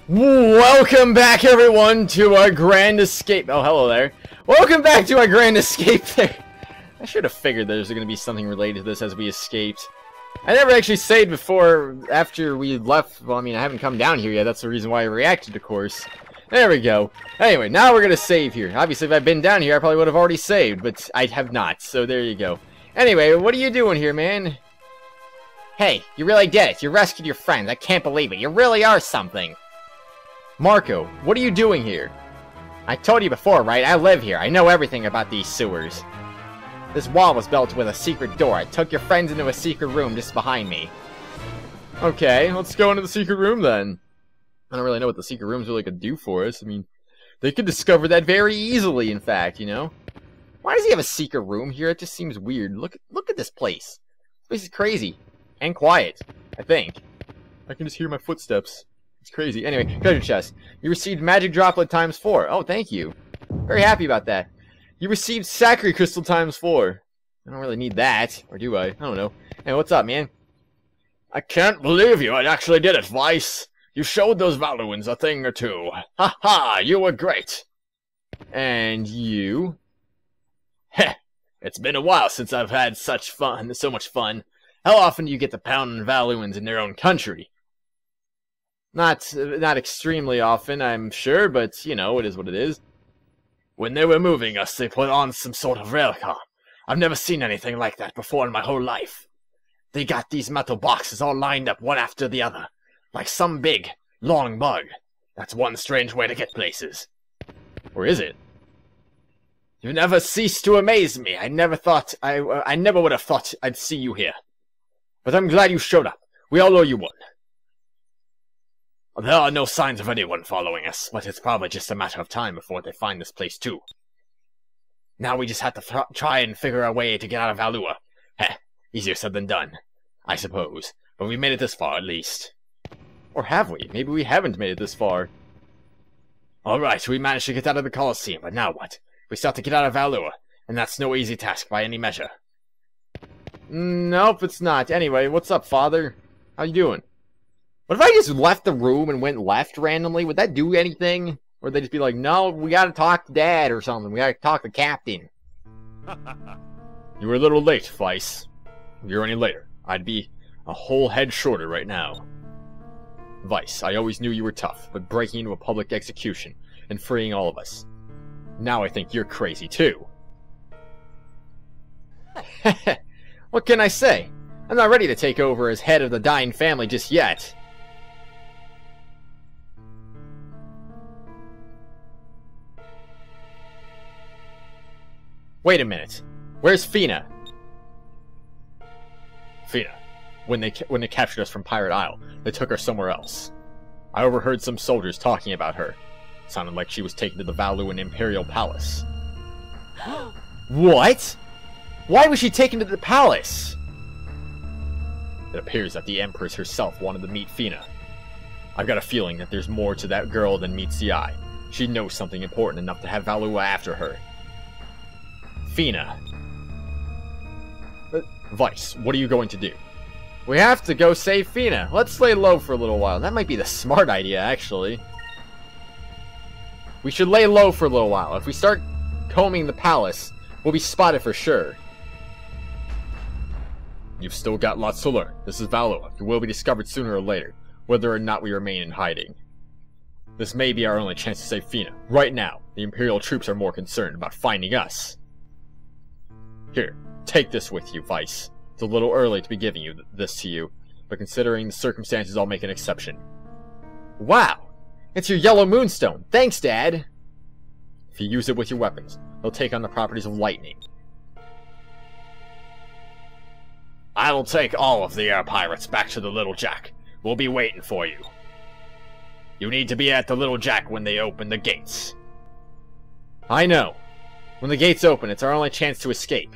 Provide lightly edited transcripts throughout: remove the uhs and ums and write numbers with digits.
Welcome back, everyone, to our grand escape. Oh, hello there. Welcome back to our grand escape there. I should have figured there's going to be something related to this as we escaped. I never actually saved before, after we left. Well, I mean, I haven't come down here yet. That's the reason why I reacted, of course. There we go. Anyway, now we're going to save here. Obviously, if I'd been down here, I probably would have already saved, but I have not. So there you go. Anyway, what are you doing here, man? Hey, you really did it. You rescued your friends. I can't believe it. You really are something. Marco, what are you doing here? I told you before, right? I live here. I know everything about these sewers. This wall was built with a secret door. I took your friends into a secret room just behind me. Okay, let's go into the secret room then. I don't really know what the secret room's really gonna do for us. I mean, they could discover that very easily, in fact, you know? Why does he have a secret room here? It just seems weird. Look at this place. This place is crazy. And quiet, I think. I can just hear my footsteps. It's crazy. Anyway, treasure chest. You received magic droplet times 4. Oh, thank you. Very happy about that. You received sacred crystal times 4. I don't really need that. Or do I? I don't know. Hey, what's up, man? I can't believe you. I actually did it, Vyse. You showed those Valuans a thing or two. Ha ha, you were great. And you? Heh. It's been a while since I've had so much fun. How often do you get to pound Valuans in their own country? Not extremely often, I'm sure, but, you know, it is what it is. When they were moving us, they put on some sort of railcar. I've never seen anything like that before in my whole life. They got these metal boxes all lined up one after the other, like some big, long bug. That's one strange way to get places. Or is it? You never cease to amaze me. I never would have thought I'd see you here. But I'm glad you showed up. We all owe you one. There are no signs of anyone following us, but it's probably just a matter of time before they find this place too. Now we just have to try and figure a way to get out of Valua. Heh, easier said than done, I suppose. But we made it this far, at least. Or have we? Maybe we haven't made it this far. Alright, we managed to get out of the Colosseum, but now what? We still have to get out of Valua, and that's no easy task by any measure. Nope, it's not. Anyway, what's up, father? How you doing? What if I just left the room and went left randomly? Would that do anything? Or would they just be like, no, we gotta talk to Dad or something. We gotta talk to Captain. You were a little late, Vyse. If you were any later, I'd be a whole head shorter right now. Vyse, I always knew you were tough, but breaking into a public execution and freeing all of us. Now I think you're crazy too. What can I say? I'm not ready to take over as head of the dying family just yet. Wait a minute. Where's Fina? Fina. When they captured us from Pirate Isle, they took her somewhere else. I overheard some soldiers talking about her. It sounded like she was taken to the Valuan Imperial Palace. What? Why was she taken to the palace? It appears that the Empress herself wanted to meet Fina. I've got a feeling that there's more to that girl than meets the eye. She knows something important enough to have Valua after her. Fina. Vyse, what are you going to do? We have to go save Fina. Let's lay low for a little while. That might be the smart idea, actually. We should lay low for a little while. If we start combing the palace, we'll be spotted for sure. You've still got lots to learn. This is Valua. You will be discovered sooner or later, whether or not we remain in hiding. This may be our only chance to save Fina. Right now, the Imperial troops are more concerned about finding us. Here, take this with you, Vyse. It's a little early to be giving this to you, but considering the circumstances, I'll make an exception. Wow! It's your yellow moonstone! Thanks, Dad! If you use it with your weapons, they'll take on the properties of lightning. I will take all of the air pirates back to the Little Jack. We'll be waiting for you. You need to be at the Little Jack when they open the gates. I know. When the gates open, it's our only chance to escape.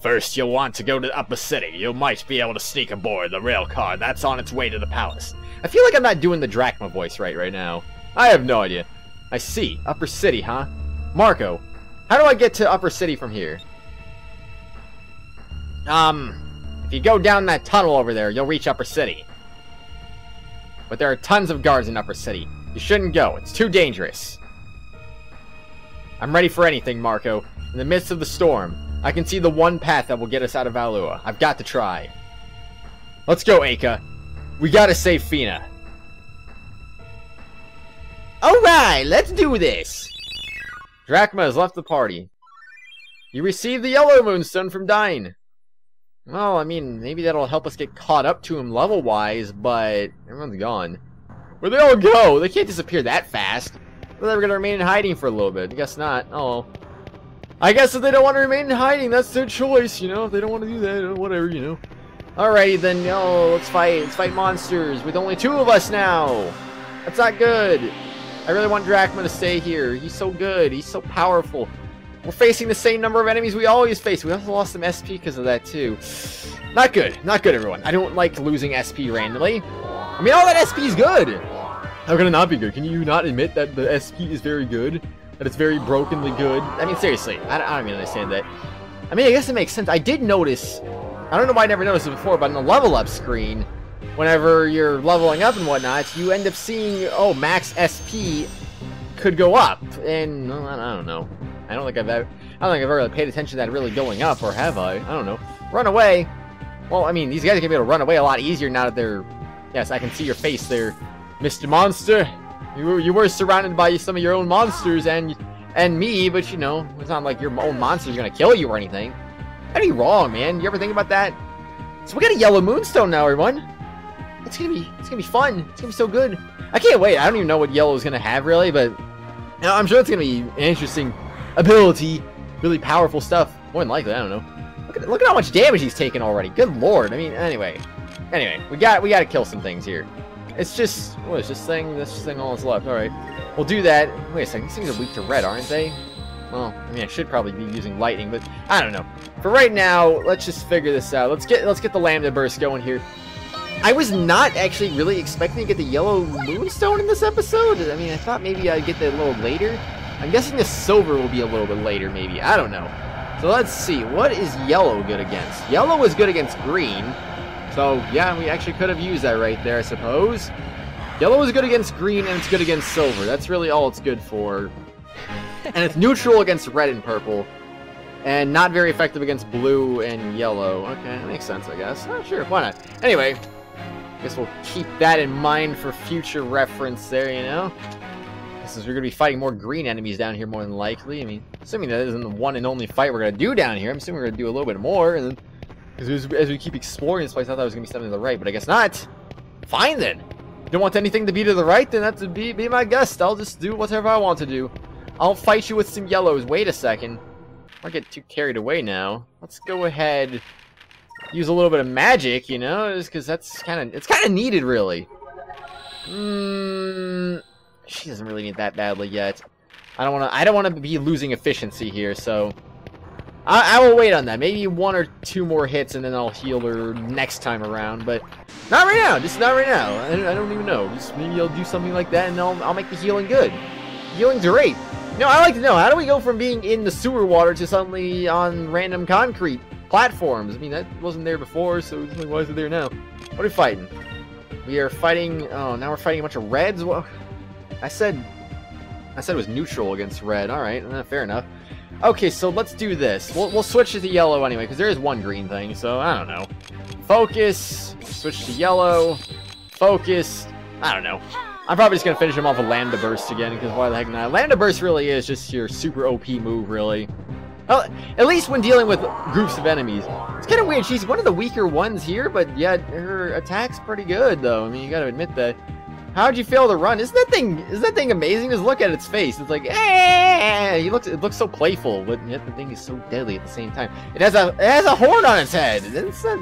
First, you'll want to go to Upper City. You might be able to sneak aboard the rail car that's on its way to the palace. I feel like I'm not doing the Drachma voice right now. I have no idea. I see. Upper City, huh? Marco, how do I get to Upper City from here? If you go down that tunnel over there, you'll reach Upper City. but there are tons of guards in Upper City. You shouldn't go. It's too dangerous. I'm ready for anything, Marco. In the midst of the storm, I can see the one path that will get us out of Valua. I've got to try. Let's go, Aka. We gotta save Fina. Alright, let's do this! Drachma has left the party. You received the yellow moonstone from Dyne. Well, I mean, maybe that'll help us get caught up to him level-wise, but everyone's gone. Where'd they all go? They can't disappear that fast. They're never gonna remain in hiding for a little bit. I guess not. Oh. I guess if they don't want to remain in hiding, that's their choice, you know? If they don't want to do that, whatever, you know. Alrighty then, let's fight. Let's fight monsters with only 2 of us now. That's not good. I really want Drachma to stay here. He's so good. He's so powerful. We're facing the same number of enemies we always face. We also lost some SP because of that, too. Not good. Not good, everyone. I don't like losing SP randomly. I mean, all that SP is good. How can it not be good? Can you not admit that the SP is very good? That it's very brokenly good? I mean, seriously. I don't even understand that. I mean, I guess it makes sense. I did notice... I don't know why I never noticed it before, but on the level up screen... Whenever you're leveling up and whatnot, you end up seeing, oh, max SP could go up, and well, I don't know. I don't think I've ever really paid attention to that really going up, or have I? I don't know. Run away. Well, I mean, these guys are gonna be able to run away a lot easier now that they're. Yes, I can see your face there, Mr. Monster. You were surrounded by some of your own monsters and me, but you know, it's not like your own monster's gonna kill you or anything. That'd be wrong, man. You ever think about that? So we got a yellow moonstone now, everyone. It's gonna be fun. It's gonna be so good. I can't wait. I don't even know what yellow is gonna have really, but you know, I'm sure it's gonna be an interesting ability, really powerful stuff. More than likely, I don't know. Look at how much damage he's taken already. Good lord. I mean, anyway, we got to kill some things here. It's just what is this thing? This thing all that's left. All right, we'll do that. Wait a second. These things are weak to red, aren't they? Well, I mean, I should probably be using lightning, but I don't know. For right now, let's just figure this out. Let's get the lambda burst going here. I was not actually really expecting to get the yellow moonstone in this episode. I mean, I thought maybe I'd get that a little later. I'm guessing the silver will be a little bit later, maybe. I don't know. So let's see. What is yellow good against? Yellow is good against green. So, yeah, we actually could have used that right there, I suppose. Yellow is good against green, and it's good against silver. That's really all it's good for. And it's neutral against red and purple. And not very effective against blue and yellow. Okay, that makes sense, I guess. Oh, sure, why not? Anyway. Guess we'll keep that in mind for future reference there, you know? Since we're going to be fighting more green enemies down here more than likely. I mean, assuming that isn't the one and only fight we're going to do down here. I'm assuming we're going to do a little bit more. And then, because as we keep exploring this place, I thought it was going to be something to the right, but I guess not. Fine, then. You don't want anything to be to the right? Then that's to be my guest. I'll just do whatever I want to do. I'll fight you with some yellows. Wait a second. I'll get too carried away now. Let's go ahead... use a little bit of magic, you know, just because it's kind of needed, really. She doesn't really need that badly yet. I don't want to be losing efficiency here, so I will wait on that. Maybe 1 or 2 more hits, and then I'll heal her next time around. But not right now. Just not right now. I don't even know. Just maybe I'll do something like that, and I'll make the healing good. Healing's great. No, I like to know, how do we go from being in the sewer water to suddenly on random concrete platforms? I mean, that wasn't there before, so why is it there now? What are we fighting? We are fighting... oh, now we're fighting a bunch of reds? Well, I said it was neutral against red. Alright, fair enough. Okay, so let's do this. We'll switch it to yellow anyway, because there is one green thing, so I don't know. Focus. Switch to yellow. Focus. I don't know. I'm probably just going to finish him off with Lambda Burst again, because why the heck not? Lambda Burst really is just your super OP move, really. Well, at least when dealing with groups of enemies. It's kind of weird. She's one of the weaker ones here, but yeah, her attack's pretty good, though. I mean, you got to admit that. How'd you fail to run? Isn't that thing amazing? Just look at its face. It's like, eh! It looks so playful, but yet the thing is so deadly at the same time. It has a horn on its head. It's not,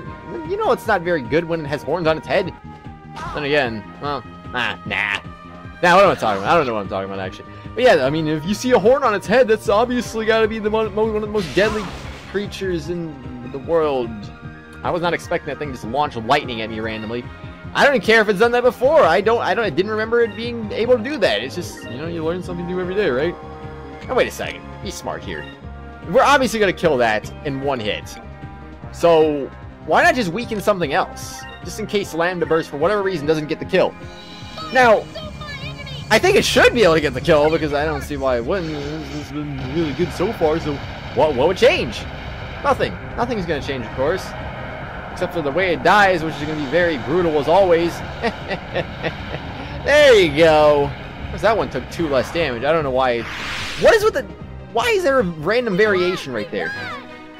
you know, it's not very good when it has horns on its head. Then again, well, nah. Now, what am I talking about? I don't know what I'm talking about, actually. But yeah, I mean, if you see a horn on its head, that's obviously got to be one of the most deadly creatures in the world. I was not expecting that thing to just launch lightning at me randomly. I don't even care if it's done that before. I didn't remember it being able to do that. It's just, you know, you learn something new every day, right? Now, wait a second. Be smart here. We're obviously going to kill that in one hit. So, why not just weaken something else? Just in case Lambda Burst, for whatever reason, doesn't get the kill. Now, I think it should be able to get the kill, because I don't see why it wouldn't. It's been really good so far, so what would change? Nothing. Nothing's going to change, of course. Except for the way it dies, which is going to be very brutal as always. There you go. Because that one took 2 less damage. I don't know why. What is with the... Why is there a random variation right there?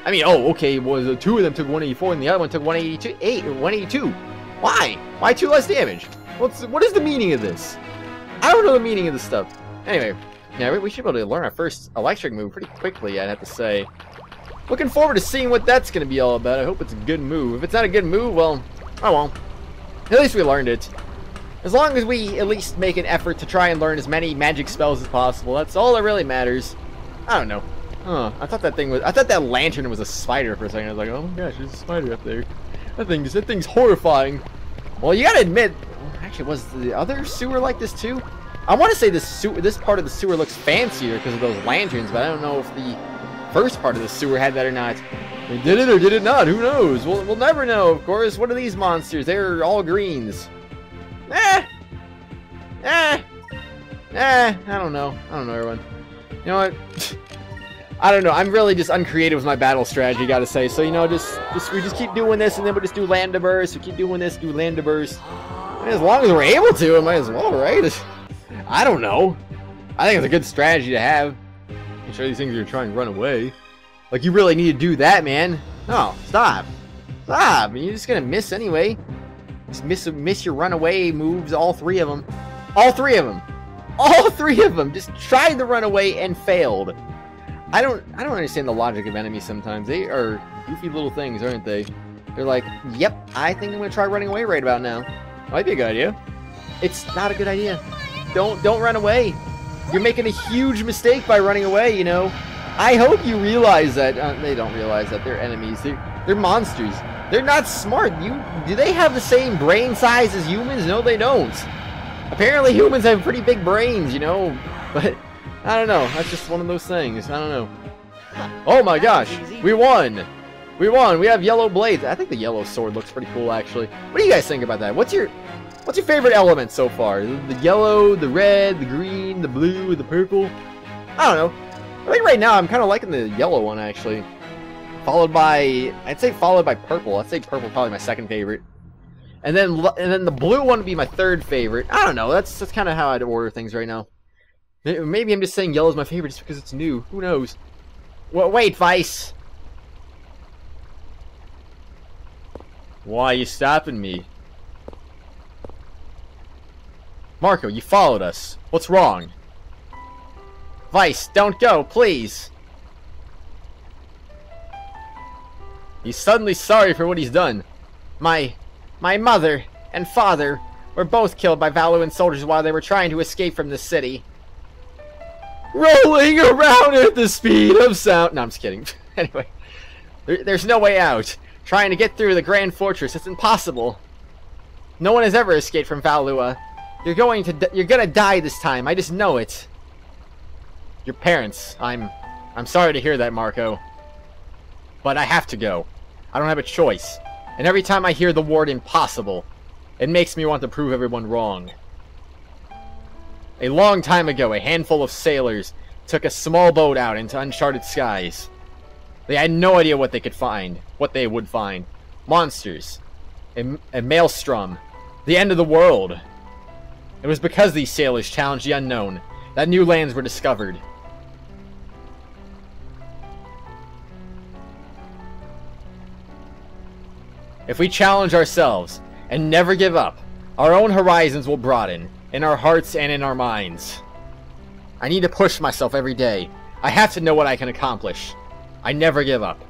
I mean, oh, okay, was 2 of them took 184 and the other one took 182. Why? Why 2 less damage? What is the meaning of this? I don't know the meaning of this stuff. Anyway, yeah, we should be able to learn our first electric move pretty quickly, I'd have to say. Looking forward to seeing what that's going to be all about. I hope it's a good move. If it's not a good move, well, oh well. At least we learned it. As long as we at least make an effort to try and learn as many magic spells as possible, that's all that really matters. I don't know. Huh, I thought that lantern was a spider for a second. I was like, oh my gosh, there's a spider up there. That thing's horrifying. Well, you gotta admit, actually, was the other sewer like this too? I want to say this part of the sewer looks fancier because of those lanterns, but I don't know if the first part of the sewer had that or not. They did it or did it not? Who knows? We'll never know, of course. What are these monsters? They're all greens. I don't know. I don't know, everyone. You know what? I don't know. I'm really just uncreative with my battle strategy, gotta say. So, you know, we just keep doing this, and then we'll just do land to burst. We keep doing this, do land to burst. And as long as we're able to, it might as well, right? I don't know. I think it's a good strategy to have. I'm sure these things are trying to run away. Like, you really need to do that, man. No, stop. Stop. You're just gonna miss anyway. Just miss your runaway moves, all 3 of them. All 3 of them. All 3 of them. Just tried to run away and failed. I don't understand the logic of enemies sometimes. They are goofy little things, aren't they? They're like, yep, I think I'm gonna try running away right about now. Might be a good idea. It's not a good idea. Don't run away. You're making a huge mistake by running away, you know. I hope you realize that. They don't realize that they're enemies. They're monsters. They're not smart. Do they have the same brain size as humans? No, they don't. Apparently humans have pretty big brains, you know. But I don't know. That's just one of those things. I don't know. Oh my gosh. We won. We won. We have yellow blades. I think the yellow sword looks pretty cool, actually. What do you guys think about that? What's your favorite element so far? The yellow, the red, the green, the blue, the purple? I don't know. I think right now I'm kind of liking the yellow one, actually. I'd say followed by purple. I'd say purple probably my second favorite. And then the blue one would be my third favorite. I don't know. That's kind of how I'd order things right now. Maybe I'm just saying yellow's my favorite just because it's new. Who knows? Well, wait, Vyse. Why are you stopping me? Marco, you followed us. What's wrong? Vyse, don't go, please. He's suddenly sorry for what he's done. My mother and father were both killed by Valuan soldiers while they were trying to escape from the city. Rolling around at the speed of sound. No, I'm just kidding. Anyway, there's no way out. Trying to get through the Grand Fortress, it's impossible. No one has ever escaped from Valua. You're gonna die this time. I just know it. Your parents. I'm sorry to hear that, Marco. But I have to go. I don't have a choice. And every time I hear the word impossible, it makes me want to prove everyone wrong. A long time ago, a handful of sailors took a small boat out into uncharted skies. They had no idea what they could find, what they would find. Monsters. A maelstrom. The end of the world. It was because these sailors challenged the unknown that new lands were discovered. If we challenge ourselves and never give up, our own horizons will broaden, in our hearts and in our minds. I need to push myself every day. I have to know what I can accomplish. I never give up.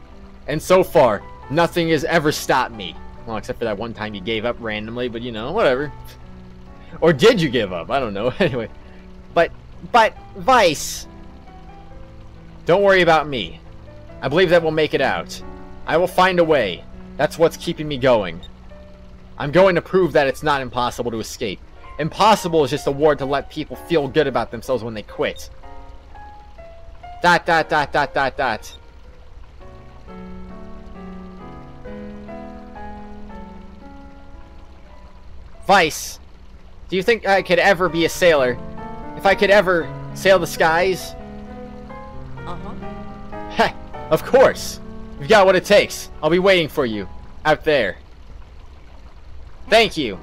And so far, nothing has ever stopped me. Well, except for that one time you gave up randomly, but you know, whatever. Or did you give up? I don't know. Anyway. But, Vyse. Don't worry about me. I believe that we'll make it out. I will find a way. That's what's keeping me going. I'm going to prove that it's not impossible to escape. Impossible is just a word to let people feel good about themselves when they quit. ... Vyse. Do you think I could ever be a sailor? If I could ever sail the skies? Heh, of course. You've got what it takes. I'll be waiting for you. Out there. Thank you.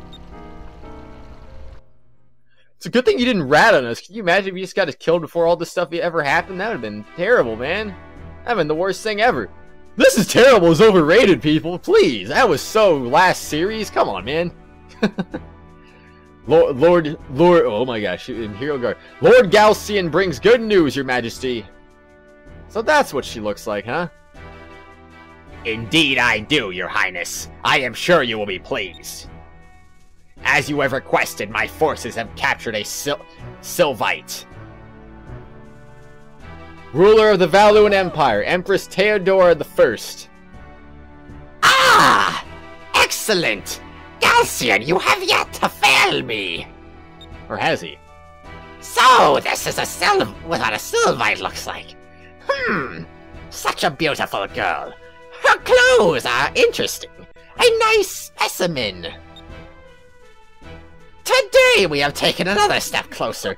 It's a good thing you didn't rat on us. Can you imagine if you just got us killed before all this stuff ever happened? That would have been terrible, man. That would have been the worst thing ever. This is terrible is overrated, people. Please. That was so last series. Come on, man. Lord, oh my gosh, Imperial Guard. Lord Galcian brings good news, Your Majesty. So that's what she looks like, huh? Indeed I do, Your Highness. I am sure you will be pleased. As you have requested, my forces have captured a Sylvite. Ruler of the Valuan Empire, Empress Theodora I. Ah! Excellent! Galcian, you have yet to fail me! Or has he? So, this is what a Sylvite looks like. Such a beautiful girl. Her clothes are interesting. A nice specimen. Today we have taken another step closer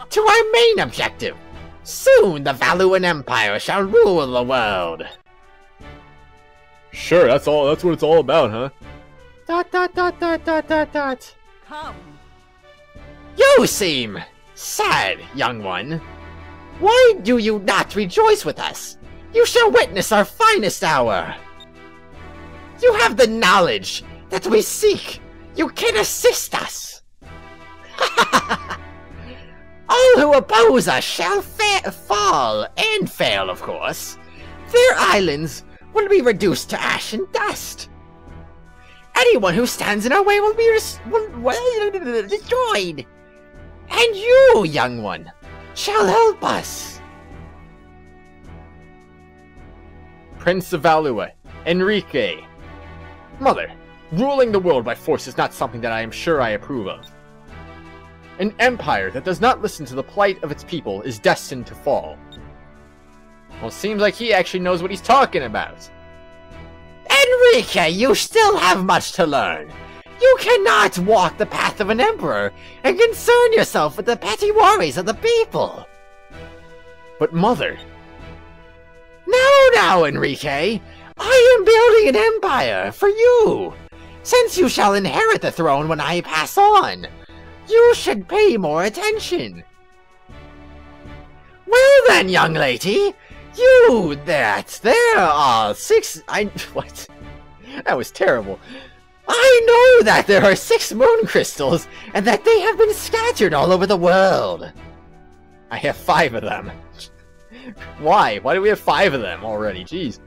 to our main objective. Soon the Valuan Empire shall rule the world. Sure, that's what it's all about, huh? ... Come. You seem sad, young one. Why do you not rejoice with us? You shall witness our finest hour. You have the knowledge that we seek. You can assist us. All who oppose us shall fall, and fail, of course. Their islands will be reduced to ash and dust. Anyone who stands in our way will be destroyed. And you, young one, shall help us. Prince of Valua, Enrique. Mother, ruling the world by force is not something that I am sure I approve of. An empire that does not listen to the plight of its people is destined to fall. Well, it seems like he actually knows what he's talking about. Enrique, you still have much to learn. You cannot walk the path of an emperor and concern yourself with the petty worries of the people. But mother... Now, Enrique, I am building an empire for you. Since you shall inherit the throne when I pass on, you should pay more attention. Well then, young lady, there are 6... what? That was terrible. I know that there are 6 moon crystals, and that they have been scattered all over the world. I have 5 of them. Why? Why do we have 5 of them already? Jeez.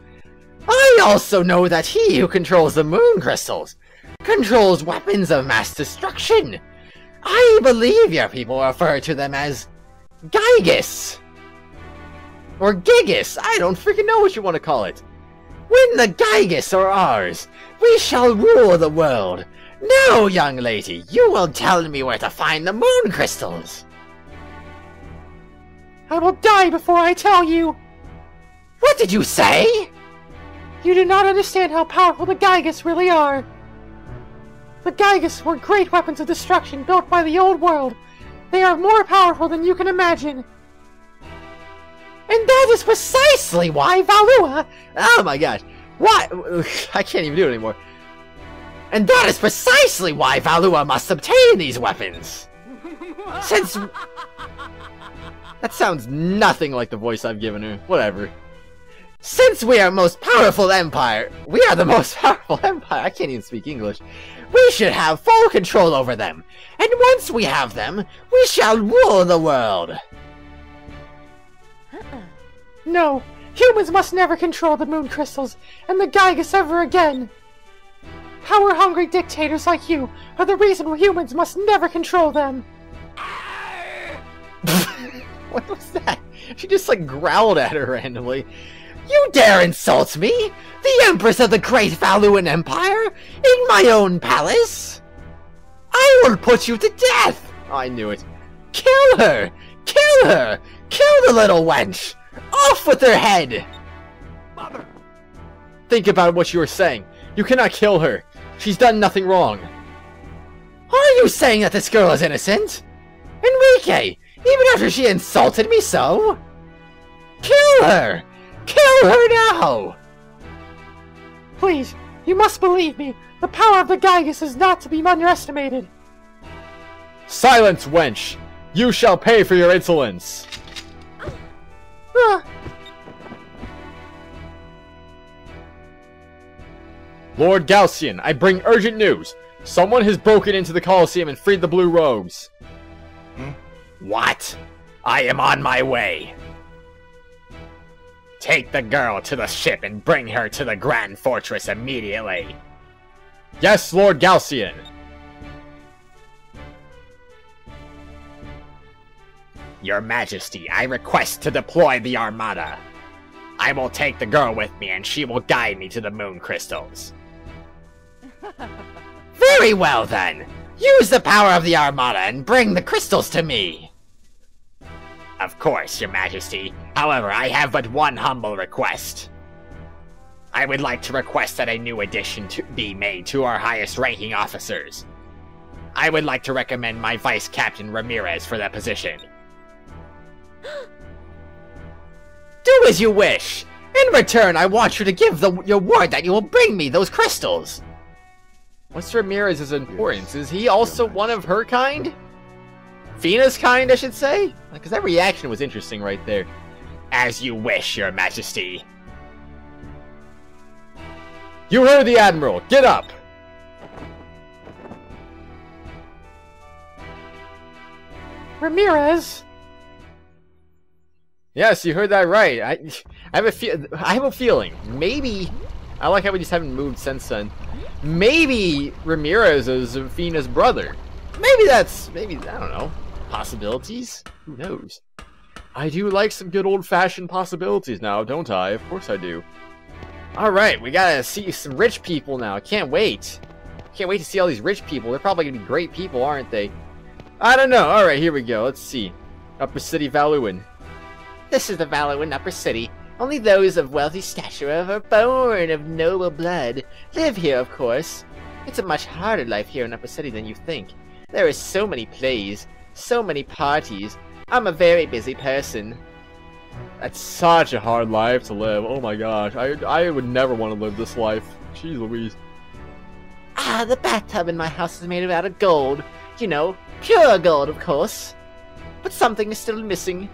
I also know that he who controls the moon crystals controls weapons of mass destruction. I believe your people refer to them as Gygus. Or Gigas, I don't freaking know what you want to call it. When the Gygus are ours, we shall rule the world. Now, young lady, you will tell me where to find the moon crystals. I will die before I tell you. What did you say? You do not understand how powerful the Gygus really are. The Gygus were great weapons of destruction built by the old world. They are more powerful than you can imagine. And that is precisely why Valua... Oh my gosh. Why? I can't even do it anymore. And that is precisely why Valua must obtain these weapons. Since... That sounds nothing like the voice I've given her. Whatever. Since we are the most powerful empire... I can't even speak English. We should have full control over them. And once we have them, we shall rule the world. No, humans must never control the moon crystals and the Gygus ever again. Power-hungry dictators like you are the reason humans must never control them. What was that? She just like growled at her randomly. You dare insult me, the Empress of the Great Valuan Empire, in my own palace? I will put you to death! I knew it. Kill her! Kill her! Kill the little wench! Off with her head! Mother! Think about what you were saying. You cannot kill her. She's done nothing wrong. Are you saying that this girl is innocent? Enrique, even after she insulted me so? Kill her! Kill her now! Please, you must believe me. The power of the Gygas is not to be underestimated. Silence, wench! You shall pay for your insolence! Lord Gaussian, I bring urgent news. Someone has broken into the Colosseum and freed the Blue Robes. What? I am on my way. Take the girl to the ship and bring her to the Grand Fortress immediately. Yes, Lord Gaussian. Your Majesty, I request to deploy the Armada. I will take the girl with me and she will guide me to the moon crystals. Very well then. Use the power of the Armada and bring the crystals to me. Of course, Your Majesty. However, I have but one humble request. I would like to request that a new addition be made to our highest ranking officers. I would like to recommend my Vice Captain Ramirez for that position. Do as you wish! In return, I want you to give your word that you will bring me those crystals! What's Ramirez's importance? Is he also one of her kind? Fina's kind, I should say? Because that reaction was interesting right there. As you wish, Your Majesty. You heard the Admiral! Get up! Ramirez! Yes, you heard that right. I have a feeling. Maybe I like how we just haven't moved since then. Maybe Ramirez is Fina's brother. Maybe I don't know. Possibilities? Who knows? I do like some good old-fashioned possibilities now, don't I? Of course I do. Alright, we gotta see some rich people now. I can't wait. Can't wait to see all these rich people. They're probably gonna be great people, aren't they? I don't know. Alright, here we go. Let's see. Upper City Valuan. This is the Valuan Upper City. Only those of wealthy stature or born of noble blood live here, of course. It's a much harder life here in Upper City than you think. There are so many plays, so many parties. I'm a very busy person. That's such a hard life to live. Oh my gosh. I would never want to live this life. Jeez Louise. Ah, the bathtub in my house is made out of gold. You know, pure gold, of course. But something is still missing.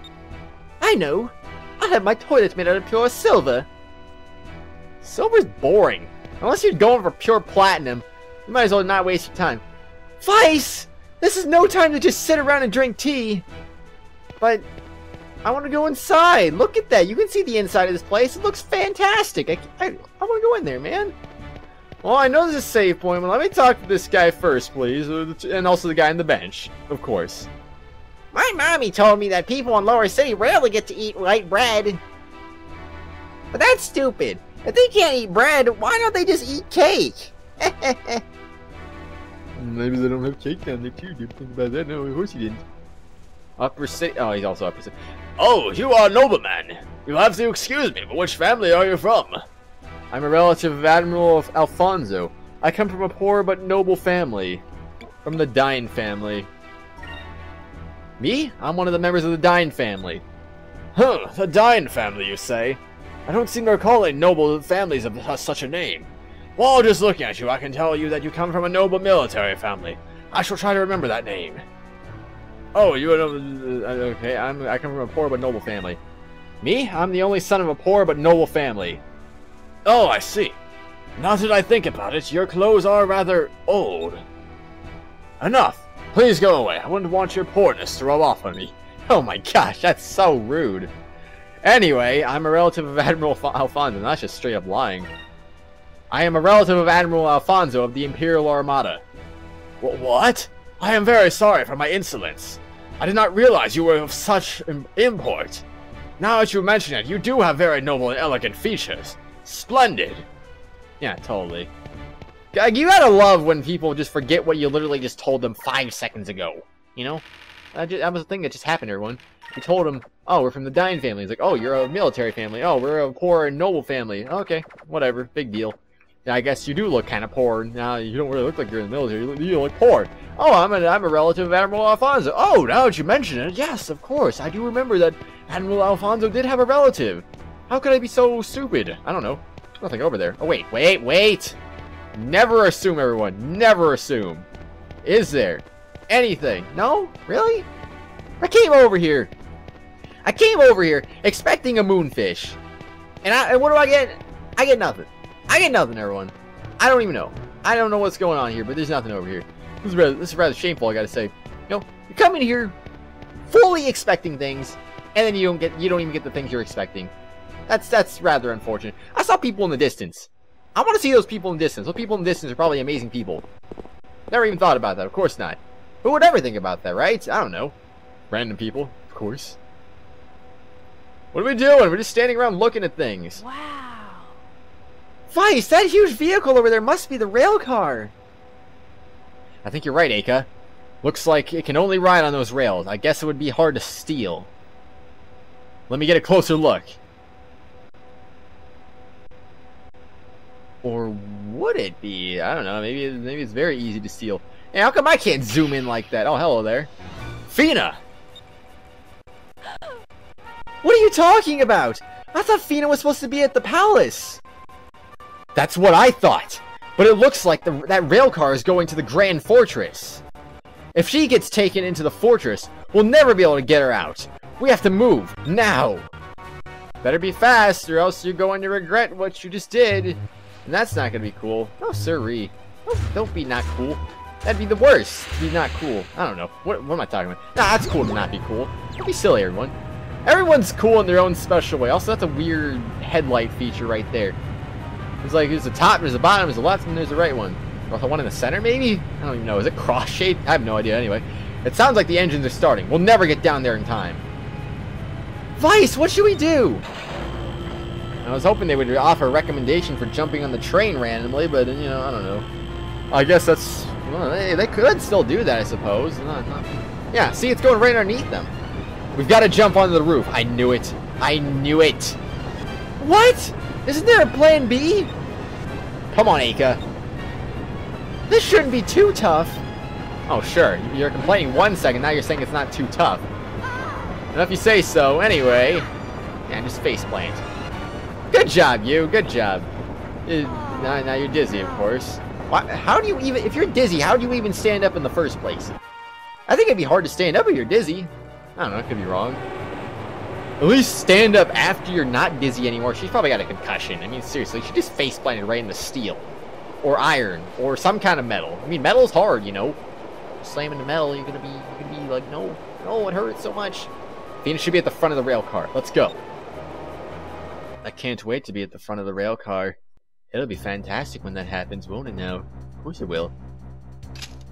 I know. I have my toilet made out of pure silver. Silver's boring. Unless you're going for pure platinum, you might as well not waste your time. Vyse! This is no time to just sit around and drink tea. But I want to go inside. Look at that. You can see the inside of this place. It looks fantastic. I want to go in there, man. Well, I know there's a save point, but let me talk to this guy first, please. And also the guy on the bench, of course. My mommy told me that people in Lower City rarely get to eat white bread. But that's stupid. If they can't eat bread, why don't they just eat cake? Maybe they don't have cake down there too. Didn't think about that. No, of course you didn't. Upper City. Oh, he's also Upper City. Oh, you are a nobleman. You'll have to excuse me, but which family are you from? I'm a relative of Admiral Alfonso. I come from a poor but noble family. From the Dine family. Me? I'm one of the members of the Dine family. Huh, the Dine family, you say? I don't seem to recall any noble families of such a name. While just looking at you, I can tell you that you come from a noble military family. I shall try to remember that name. Oh, you are okay. I come from a poor but noble family. Me? I'm the only son of a poor but noble family. Oh, I see. Now that I think about it, your clothes are rather old. Enough. Please go away. I wouldn't want your poorness to rub off on me. Oh my gosh, that's so rude. Anyway, I'm a relative of Admiral Alfonso, and that's just straight up lying. I am a relative of Admiral Alfonso of the Imperial Armada. What? I am very sorry for my insolence. I did not realize you were of such import. Now that you mention it, you do have very noble and elegant features. Splendid. Yeah, totally. You gotta love when people just forget what you literally just told them 5 seconds ago. You know? That was a thing that just happened to everyone. You told them, oh, we're from the Dine family. It's like, oh, you're a military family. Oh, we're a poor and noble family. Okay, whatever. Big deal. Yeah, I guess you do look kind of poor. Now, you don't really look like you're in the military. You look poor. Oh, I'm a relative of Admiral Alfonso. Oh, now that you mention it, yes, of course. I do remember that Admiral Alfonso did have a relative. How could I be so stupid? I don't know. There's nothing over there. Oh, wait. Never assume, everyone. Never assume. Is there anything? No? Really? I came over here expecting a moonfish. And what do I get? I get nothing. Everyone. I don't even know. I don't know what's going on here, but there's nothing over here. This is rather shameful, I gotta say. You know, you come in here fully expecting things, and then you don't even get the things you're expecting. That's rather unfortunate. I saw people in the distance. I want to see those people in the distance. Those people in the distance are probably amazing people. Never even thought about that. Of course not. Who would ever think about that, right? I don't know. Random people, of course. What are we doing? We're just standing around looking at things. Wow. Vyse, that huge vehicle over there must be the rail car. I think you're right, Aka. Looks like it can only ride on those rails. I guess it would be hard to steal. Let me get a closer look. Or would it be? I don't know. Maybe it's very easy to steal. Hey, how come I can't zoom in like that? Oh, hello there. Fina! What are you talking about? I thought Fina was supposed to be at the palace. That's what I thought. But it looks like that rail car is going to the Grand Fortress. If she gets taken into the fortress, we'll never be able to get her out. We have to move, now. Better be fast, or else you're going to regret what you just did. And that's not going to be cool. No, sirree. Don't be not cool. That'd be the worst. Be not cool. I don't know. What am I talking about? Nah, that's cool to not be cool. Don't be silly, everyone. Everyone's cool in their own special way. Also, that's a weird headlight feature right there. It's like there's a top, there's a bottom, there's a left, and there's a right one. Or the one in the center, maybe? I don't even know. Is it cross-shaped? I have no idea. Anyway, it sounds like the engines are starting. We'll never get down there in time. Vyse, what should we do? I was hoping they would offer a recommendation for jumping on the train randomly, but, you know, I don't know. I guess that's... Well, they could still do that, I suppose. Yeah, see, it's going right underneath them. We've got to jump onto the roof. I knew it. I knew it. What? Isn't there a plan B? Come on, Aka. This shouldn't be too tough. Oh, sure. You're complaining 1 second, now you're saying it's not too tough. And if you say so, anyway... Yeah, just faceplant. Good job, you. Good job. Now you're dizzy, of course. How do you even... If you're dizzy, how do you even stand up in the first place? I think it'd be hard to stand up if you're dizzy. I don't know, I could be wrong. At least stand up after you're not dizzy anymore. She's probably got a concussion. I mean, seriously, she just face-planted right in the steel. Or iron. Or some kind of metal. I mean, metal's hard, you know. Slam into metal, you're gonna be like, no, it hurts so much. Fina should be at the front of the rail car. Let's go. I can't wait to be at the front of the rail car. It'll be fantastic when that happens, won't it now? Of course it will.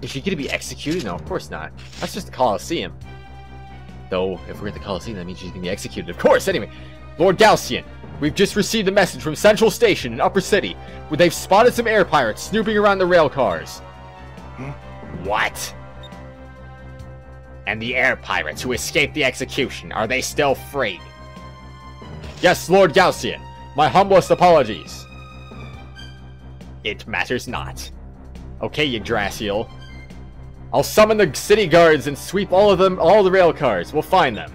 Is she gonna be executed? No, of course not. That's just the Colosseum. Though, if we're at the Colosseum, that means she's gonna be executed. Of course, anyway. Lord Galcian, we've just received a message from Central Station in Upper City, where they've spotted some air pirates snooping around the rail cars. What? And the air pirates who escaped the execution, are they still free? Yes, Lord Galcian. My humblest apologies. It matters not. Okay, Yggdrasil. I'll summon the city guards and sweep all the rail cars. We'll find them.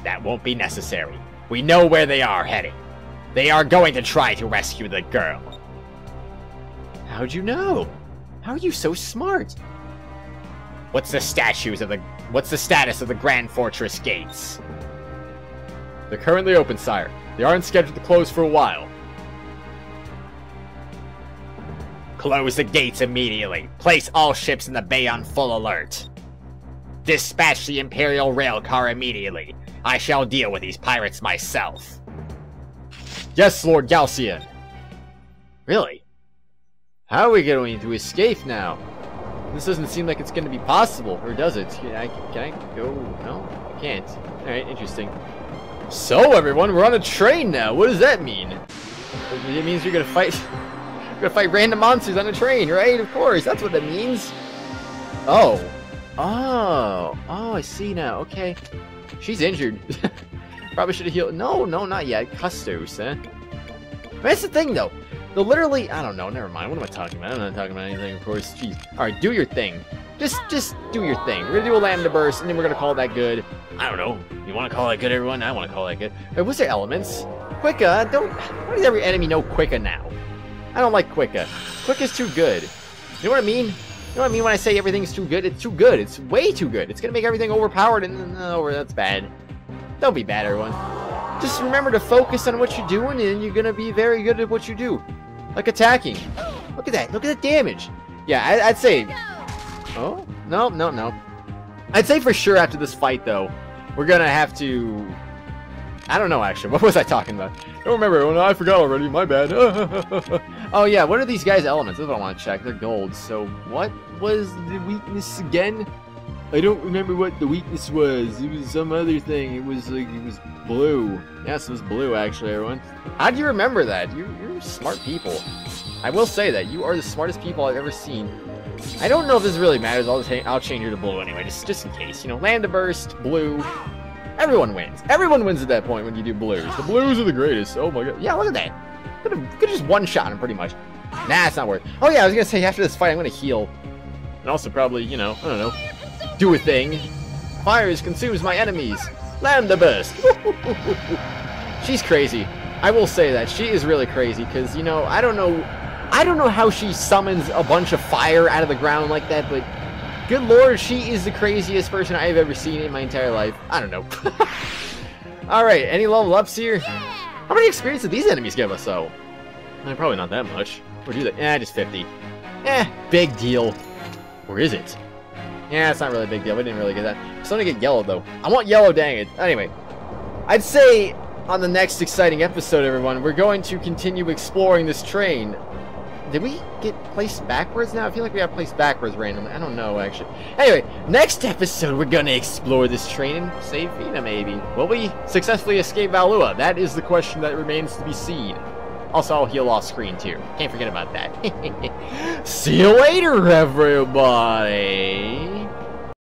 That won't be necessary. We know where they are heading. They are going to try to rescue the girl. How'd you know? How are you so smart? What's the status of the Grand Fortress gates? They're currently open, sire. They aren't scheduled to close for a while. Close the gates immediately. Place all ships in the bay on full alert. Dispatch the Imperial rail car immediately. I shall deal with these pirates myself. Yes, Lord Galcian. Really? How are we going to escape now? This doesn't seem like it's going to be possible, or does it? Can I go? No, I can't. Alright, interesting. So, everyone, we're on a train now. What does that mean? It means you're going to fight... You're gonna fight random monsters on a train, right? Of course, that's what that means. Oh, I see now. Okay, she's injured. Probably should have healed. No, not yet. Custos, huh? But that's the thing, though. They'll literally, I don't know, never mind. What am I talking about? I'm not talking about anything, of course. Jeez. Alright, do your thing. Just do your thing. We're gonna do a Lambda Burst, and then we're gonna call that good. I don't know. You wanna call that good, everyone? I wanna call that good. Wait, what's their elements? Quicka, why does every enemy know Quicka now? I don't like Quicka. Quicka's too good. You know what I mean? You know what I mean when I say everything's too good? It's too good. It's way too good. It's gonna make everything overpowered, and that's bad. Don't be bad, everyone. Just remember to focus on what you're doing, and you're gonna be very good at what you do. Like attacking. Look at that. Look at the damage. Yeah, I'd say... Oh? No. I'd say for sure after this fight, though, we're gonna have to... I don't know, actually. What was I talking about? I don't remember. Oh, no, I forgot already. My bad. Oh, yeah. What are these guys' elements? That's what I want to check. They're gold. So, what was the weakness again? I don't remember what the weakness was. It was some other thing. It was like, it was blue. Yes, it was blue, actually, everyone. How do you remember that? You're smart people. I will say that. You are the smartest people I've ever seen. I don't know if this really matters. I'll change her to blue anyway, just in case. You know, Lambda Burst, blue. Everyone wins. Everyone wins at that point when you do blues. The blues are the greatest. Oh my god. Yeah, look at that. Could just one-shot him, pretty much. Nah, it's not worth it. Oh yeah, I was gonna say, after this fight, I'm gonna heal. And also probably, you know, I don't know, do a thing. Fires consumes my enemies. Lambda Burst. She's crazy. I will say that. She is really crazy, because, you know, I don't know how she summons a bunch of fire out of the ground like that, but good lord, she is the craziest person I've ever seen in my entire life. I don't know. Alright, any level ups here? How many experience did these enemies give us, though? Probably not that much. Or do they? Just 50. Big deal. Or is it? Yeah, it's not really a big deal. We didn't really get that. I'm starting to get yellow, though. I want yellow, dang it. Anyway, I'd say on the next exciting episode, everyone, we're going to continue exploring this train. Did we get placed backwards now? I feel like we got placed backwards randomly. I don't know, actually. Anyway, next episode, we're going to explore this train and save Fina, maybe. Will we successfully escape Valua? That is the question that remains to be seen. Also, I'll heal off screen, too. Can't forget about that. See you later, everybody!